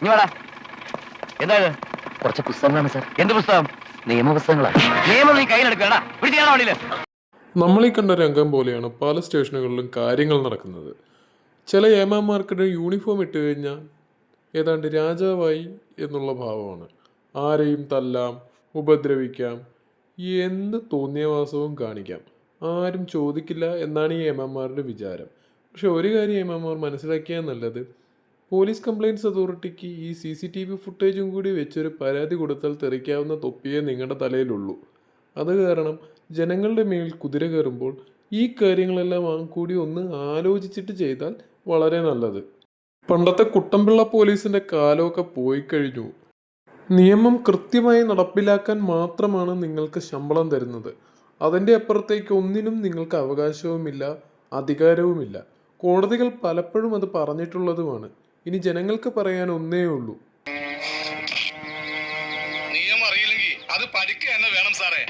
ഇനി വേടാ. എന്താ ഇത്? കുറച്ച് പുസ്തകങ്ങളാണ് സാർ. എന്ത് പുസ്തകം? നിയമപുസ്തകങ്ങളാണ്. നിയമം നീ കയ്യിലെടുക്കടാ. പിടിച്ചാണോ വണ്ടിയില്? നമ്മളീ കണ്ട രംഗം പോലെയാണ് പല സ്റ്റേഷനുകളിലും കാര്യങ്ങൾ നടക്കുന്നത്. ചില ഏമാന്മാർക്കിടെ യൂണിഫോം ഇട്ട് കഴിഞ്ഞാൽ ഏതാണ്ട് രാജാവായി എന്നുള്ള ഭാവമാണ്. ആരെയും തല്ലാം, ഉപദ്രവിക്കാം, എന്ത് തോന്നിയവാസവും കാണിക്കാം. ആരും ചോദിക്കില്ല എന്നാണ് ഈ ഏമാന്മാരുടെ വിചാരം. പക്ഷെ ഒരു കാര്യം ഏമാന്മാർ മനസ്സിലാക്കിയാൽ നല്ലത്, പോലീസ് കംപ്ലയിൻറ്റ്സ് അതോറിറ്റിക്ക് ഈ CCTV ഫുട്ടേജും കൂടി വെച്ചൊരു പരാതി കൊടുത്താൽ തെറിക്കാവുന്ന തൊപ്പിയേ നിങ്ങളുടെ തലയിലുള്ളൂ. അത് കാരണം ജനങ്ങളുടെ മേൽ കുതിര കയറുമ്പോൾ ഈ കാര്യങ്ങളെല്ലാം കൂടി ഒന്ന് ആലോചിച്ചിട്ട് ചെയ്താൽ വളരെ നല്ലത്. പണ്ടത്തെ കുട്ടമ്പിള്ള പോലീസിന്റെ കാലമൊക്കെ പോയി കഴിഞ്ഞു. നിയമം കൃത്യമായി നടപ്പിലാക്കാൻ മാത്രമാണ് നിങ്ങൾക്ക് ശമ്പളം തരുന്നത്. അതിൻ്റെ അപ്പുറത്തേക്ക് ഒന്നിനും നിങ്ങൾക്ക് അവകാശവുമില്ല, അധികാരവുമില്ല. കോടതികൾ പലപ്പോഴും അത് പറഞ്ഞിട്ടുള്ളതുമാണ്. ഇനി ജനങ്ങൾക്ക് പറയാൻ ഒന്നേ ഉള്ളൂ, നിയമം അറിയില്ലെങ്കിൽ അത് പഠിക്കുക തന്നെ വേണം സാറേ.